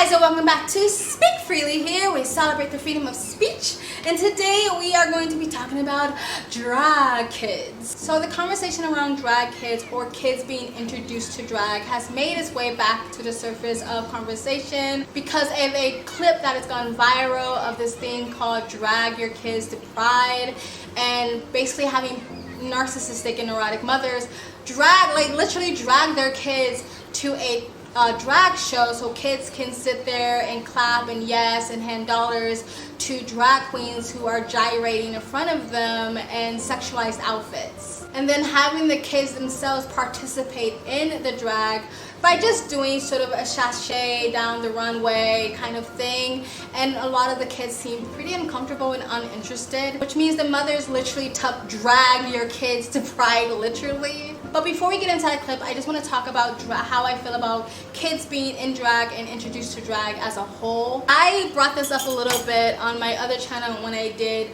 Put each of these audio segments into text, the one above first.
guys, and welcome back to Speak Freely. Here we celebrate the freedom of speech, and today we are going to be talking about drag kids. So the conversation around drag kids or kids being introduced to drag has made its way back to the surface of conversation because of a clip that has gone viral of this thing called Drag Your Kids to Pride, and basically having narcissistic and neurotic mothers literally drag their kids to a drag show so kids can sit there and clap and yes and hand dollars to drag queens who are gyrating in front of them in sexualized outfits, and then having the kids themselves participate in the drag by just doing sort of a sashay down the runway kind of thing. And a lot of the kids seem pretty uncomfortable and uninterested, which means the mothers literally drag your kids to pride, literally. But before we get into that clip, I just want to talk about how I feel about kids being in drag and introduced to drag as a whole. I brought this up a little bit on my other channel when I did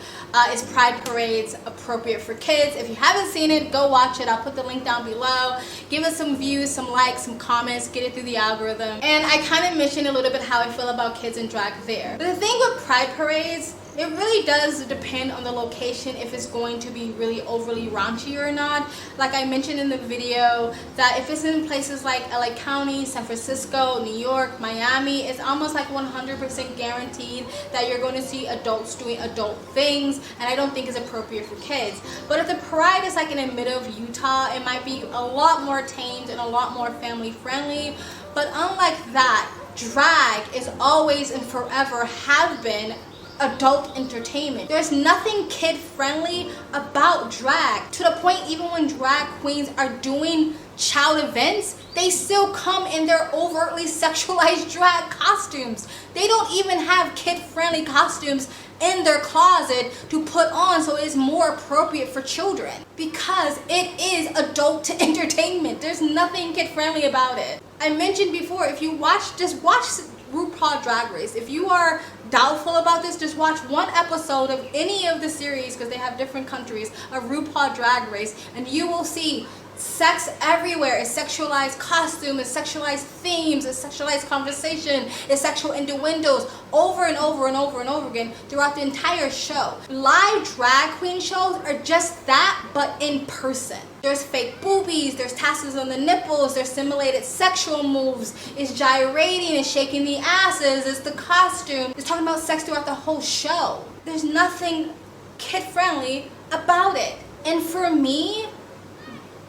Is Pride Parades Appropriate for Kids? If you haven't seen it, go watch it. I'll put the link down below. Give us some views, some likes, some comments, get it through the algorithm. And I kind of mentioned a little bit how I feel about kids in drag there. But the thing with Pride Parades, it really does depend on the location if it's going to be really overly raunchy or not. Like I mentioned in the video, that if it's in places like LA County, San Francisco, New York, Miami, it's almost like 100% guaranteed that you're going to see adults doing adult things, and I don't think it's appropriate for kids. But if the parade is like in the middle of Utah, it might be a lot more tamed and a lot more family friendly. But unlike that, drag is always and forever have been adult entertainment. There's nothing kid friendly about drag, to the point even when drag queens are doing child events, they still come in their overtly sexualized drag costumes. They don't even have kid friendly costumes in their closet to put on so it's more appropriate for children, because it is adult entertainment. There's nothing kid friendly about it. I mentioned before, if you just watch RuPaul Drag Race. If you are doubtful about this, just watch one episode of any of the series, because they have different countries, of RuPaul Drag Race, and you will see sex everywhere. It's sexualized costume, it's sexualized themes, it's sexualized conversation, it's sexual innuendos over and over and over and over again throughout the entire show. Live drag queen shows are just that, but in person. There's fake boobies, there's tassels on the nipples, there's simulated sexual moves, it's gyrating, it's shaking the asses, it's the costume, it's talking about sex throughout the whole show. There's nothing kid friendly about it. And for me,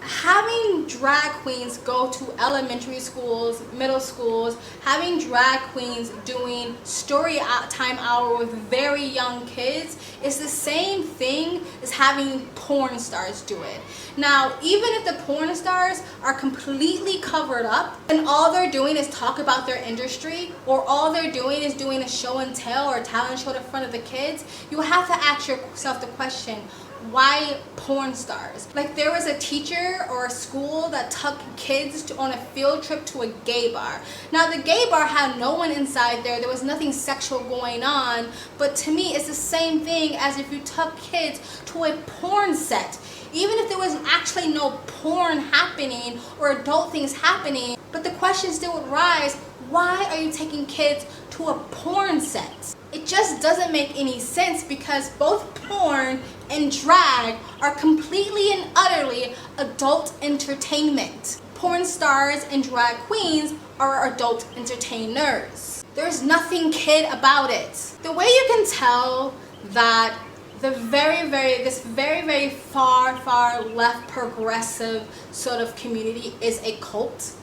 having drag queens go to elementary schools, middle schools, having drag queens doing story time hour with very young kids is the same thing as having porn stars do it. Now, even if the porn stars are completely covered up and all they're doing is talk about their industry, or all they're doing is doing a show and tell or a talent show in front of the kids, you have to ask yourself the question, why porn stars? Like, there was a teacher or a school that took kids on a field trip to a gay bar. Now, the gay bar had no one inside there. There was nothing sexual going on. But to me, it's the same thing as if you took kids to a porn set. Even if there was actually no porn happening or adult things happening, but the question still would rise, why are you taking kids to a porn set? It just doesn't make any sense, because both porn and drag are completely and utterly adult entertainment. Porn stars and drag queens are adult entertainers. There's nothing kid about it. The way you can tell that this very far left progressive sort of community is a cult,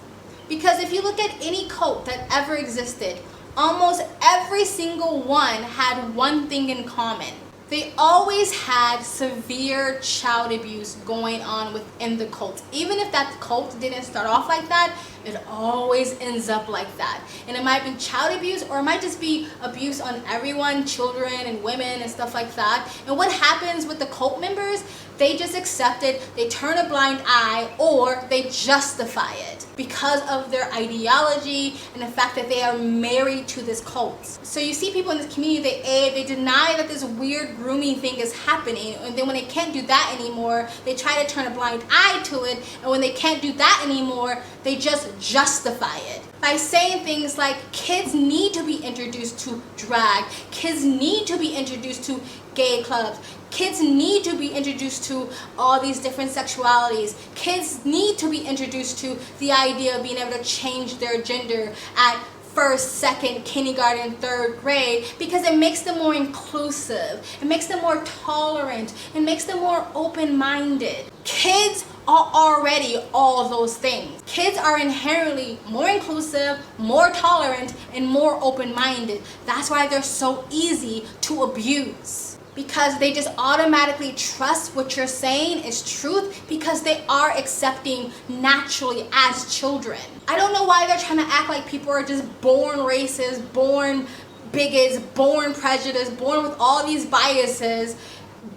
because if you look at any cult that ever existed, almost every single one had one thing in common. They always had severe child abuse going on within the cult. Even if that cult didn't start off like that, it always ends up like that. And it might be child abuse, or it might just be abuse on everyone, children and women and stuff like that. And what happens with the cult members? They just accept it, they turn a blind eye, or they justify it because of their ideology and the fact that they are married to this cult. So you see people in this community, they deny that this weird grooming thing is happening, and then when they can't do that anymore, they try to turn a blind eye to it, and when they can't do that anymore, they just justify it. by saying things like kids need to be introduced to drag, kids need to be introduced to gay clubs, kids need to be introduced to all these different sexualities, kids need to be introduced to the idea of being able to change their gender at first, second, kindergarten, third grade, because it makes them more inclusive, it makes them more tolerant, it makes them more open-minded. Kids are already all of those things. Kids are inherently more inclusive, more tolerant, and more open-minded. That's why they're so easy to abuse, because they just automatically trust what you're saying is truth because they are accepting naturally as children. I don't know why they're trying to act like people are just born racist, born bigots, born prejudiced, born with all these biases,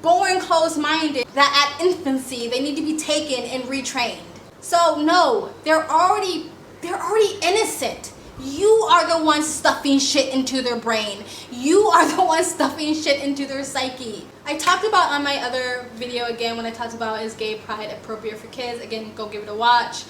born closed-minded, that at infancy they need to be taken and retrained. So no, they're already innocent. You are the one stuffing shit into their brain. You are the one stuffing shit into their psyche. I talked about on my other video, again, when I talked about is gay pride appropriate for kids, again, go give it a watch,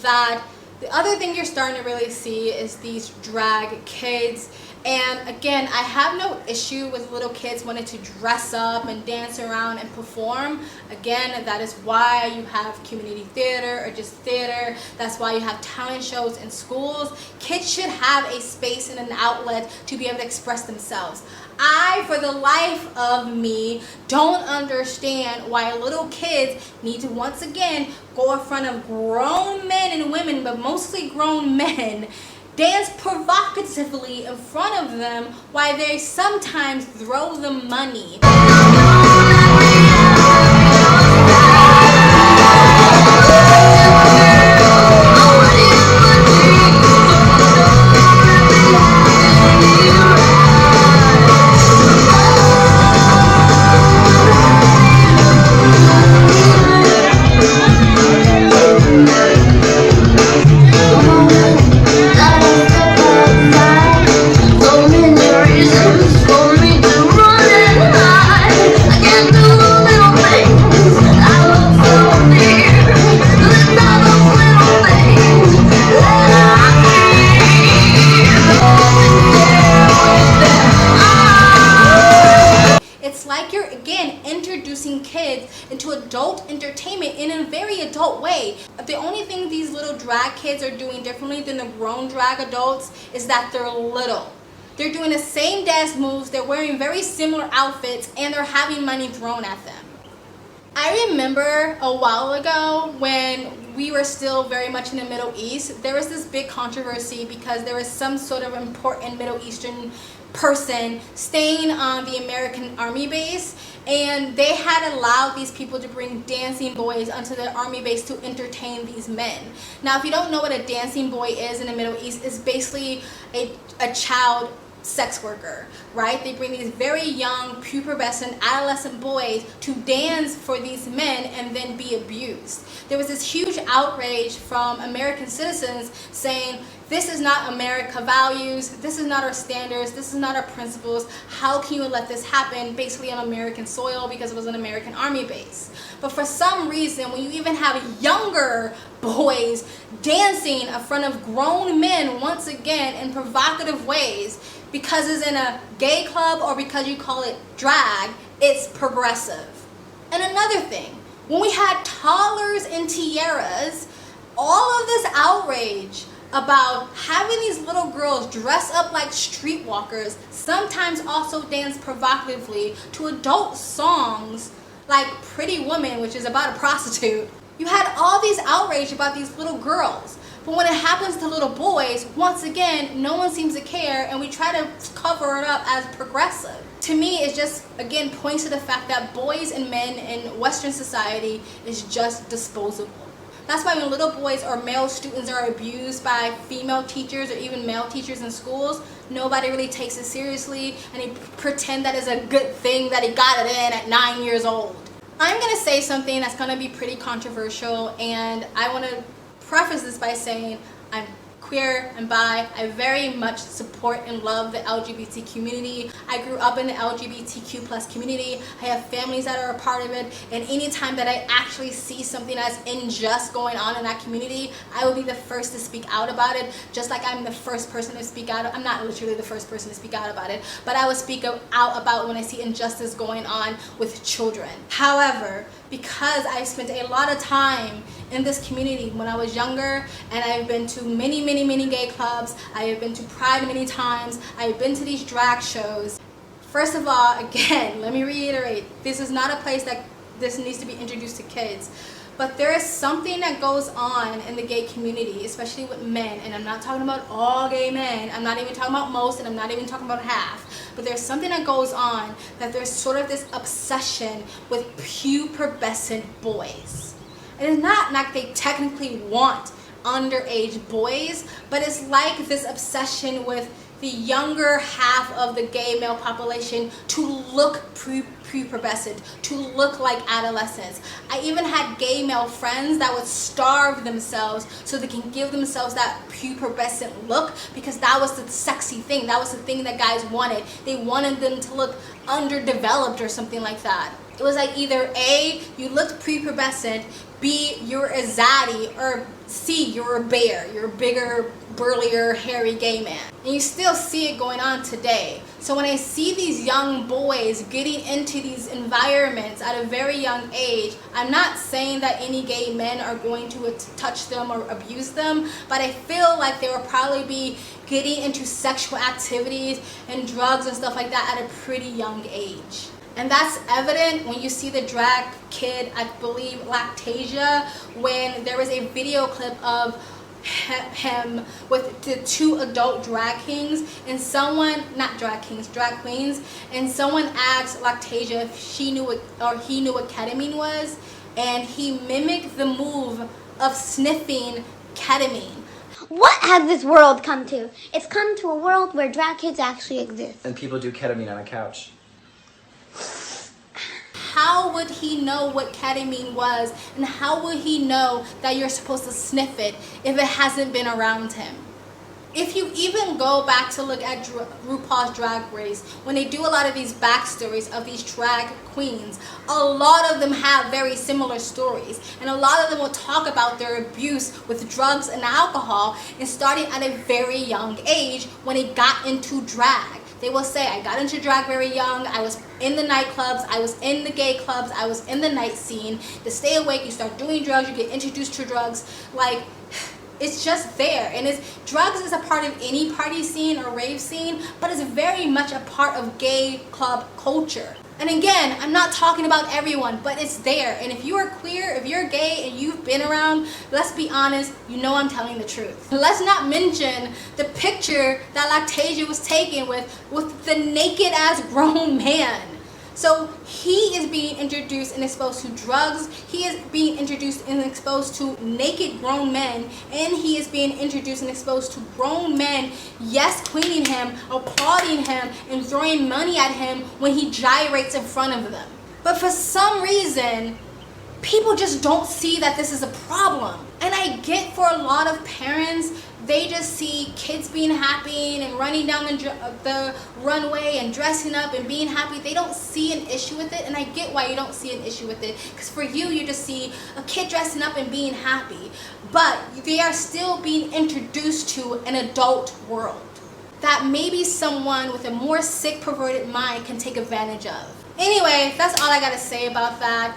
that the other thing you're starting to really see is these drag kids. And again, I have no issue with little kids wanting to dress up and dance around and perform. Again, that is why you have community theater or just theater. That's why you have talent shows in schools. Kids should have a space and an outlet to be able to express themselves. I, for the life of me, don't understand why little kids need to once again go in front of grown men and women, but mostly grown men, dance provocatively in front of them while they sometimes throw them money. Introducing kids into adult entertainment in a very adult way. The only thing these little drag kids are doing differently than the grown drag adults is that they're little. They're doing the same dance moves, they're wearing very similar outfits, and they're having money thrown at them. I remember a while ago when we were still very much in the Middle East, there was this big controversy because there was some sort of important Middle Eastern person staying on the American Army base, and they had allowed these people to bring dancing boys onto the army base to entertain these men. Now, if you don't know what a dancing boy is in the Middle East, it's basically a child sex worker, right? They bring these very young, pubescent, adolescent boys to dance for these men and then be abused. There was this huge outrage from American citizens saying, this is not America values, this is not our standards, this is not our principles, how can you let this happen basically on American soil because it was an American army base. But for some reason, when you even have younger boys dancing in front of grown men once again in provocative ways, because it's in a gay club or because you call it drag, it's progressive. And another thing, when we had toddlers and tiaras, all of this outrage about having these little girls dress up like streetwalkers, sometimes also dance provocatively to adult songs like Pretty Woman, which is about a prostitute. You had all these outrage about these little girls. But when it happens to little boys, once again, no one seems to care, and we try to cover it up as progressive. To me, it just, again, points to the fact that boys and men in Western society is just disposable. That's why when little boys or male students are abused by female teachers or even male teachers in schools, nobody really takes it seriously, and they pretend that it's a good thing that he got it in at 9 years old. I'm going to say something that's going to be pretty controversial, and I want to preface this by saying I'm queer and bi. I very much support and love the LGBT community. I grew up in the LGBTQ plus community. I have families that are a part of it, and anytime that I actually see something that's unjust going on in that community, I will be the first to speak out about it, just like I'm the first person to speak out. I'm not literally the first person to speak out about it, but I will speak out about when I see injustice going on with children. However, because I spent a lot of time in this community when I was younger, and I've been to many gay clubs, I have been to Pride many times, I've been to these drag shows. First of all, again, let me reiterate, this is not a place that this needs to be introduced to kids. But there is something that goes on in the gay community, especially with men, and I'm not talking about all gay men, I'm not even talking about most, and I'm not even talking about half, but there's something that goes on, that there's sort of this obsession with pubescent boys. And it's not like they technically want underage boys, but it's like this obsession with the younger half of the gay male population to look prepubescent, to look like adolescents. I even had gay male friends that would starve themselves so they can give themselves that prepubescent look, because that was the sexy thing. That was the thing that guys wanted. They wanted them to look underdeveloped or something like that. It was like either A, you looked prepubescent, B, you're a zaddy, or C, you're a bear. You're a bigger, burlier, hairy gay man. And you still see it going on today. So when I see these young boys getting into these environments at a very young age, I'm not saying that any gay men are going to touch them or abuse them, but I feel like they will probably be getting into sexual activities and drugs and stuff like that at a pretty young age. And that's evident when you see the drag kid, I believe Lactasia, when there was a video clip of him with the two adult drag kings, and someone, not drag kings, drag queens, and someone asked Lactasia if she knew what, or he knew what ketamine was, and he mimicked the move of sniffing ketamine. What has this world come to? It's come to a world where drag kids actually exist. And people do ketamine on a couch. How would he know what ketamine was, and how would he know that you're supposed to sniff it if it hasn't been around him? If you even go back to look at RuPaul's Drag Race, when they do a lot of these backstories of these drag queens, a lot of them have very similar stories, and a lot of them will talk about their abuse with drugs and alcohol, and starting at a very young age when they got into drag. They will say, I got into drag very young, I was in the nightclubs, I was in the gay clubs, I was in the night scene. To stay awake, you start doing drugs, you get introduced to drugs. Like, it's just there. And drugs is a part of any party scene or rave scene, but it's very much a part of gay club culture. And again, I'm not talking about everyone, but it's there. And if you are queer, if you're gay and you've been around, let's be honest, you know I'm telling the truth. Let's not mention the picture that Lactasia was taken with the naked ass grown man. So he is being introduced and exposed to drugs, he is being introduced and exposed to naked grown men, and he is being introduced and exposed to grown men, yes, queening him, applauding him, and throwing money at him when he gyrates in front of them. But for some reason, people just don't see that this is a problem. And I get, for a lot of parents, they just see kids being happy and running down the runway and dressing up and being happy. They don't see an issue with it, and I get why you don't see an issue with it, because for you, you just see a kid dressing up and being happy. But they are still being introduced to an adult world that maybe someone with a more sick, perverted mind can take advantage of. Anyway, that's all I gotta say about that.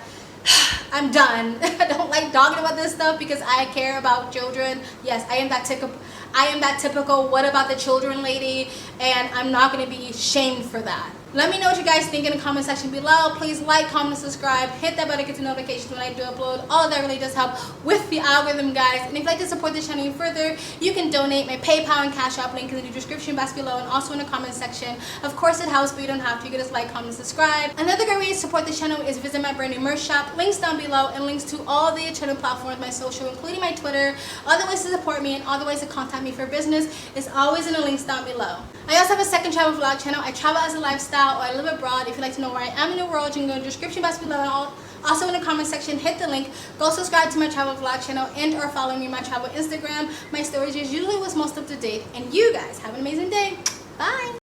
I'm done. I don't like talking about this stuff because I care about children. Yes, I am that typical what about the children lady, and I'm not going to be shamed for that. Let me know what you guys think in the comment section below. Please like, comment, subscribe, hit that button to get the notifications when I do upload. All of that really does help with the algorithm, guys. And if you'd like to support this channel even further, you can donate. My PayPal and Cash App link in the description box below and also in the comment section. Of course it helps, but you don't have to. You can just like, comment, subscribe. Another great way to support this channel is visit my brand new merch shop. Links down below, and links to all the channel platforms, my social, including my Twitter. Other ways to support me and other ways to contact me for business is always in the links down below. I also have a second travel vlog channel. I travel as a lifestyle, or I live abroad. If you'd like to know where I am in the world, you can go in the description box below, and Also in the comment section, hit the link, go subscribe to my travel vlog channel and or follow me on my travel Instagram. My stories is usually what's most up to date, and you guys have an amazing day. Bye.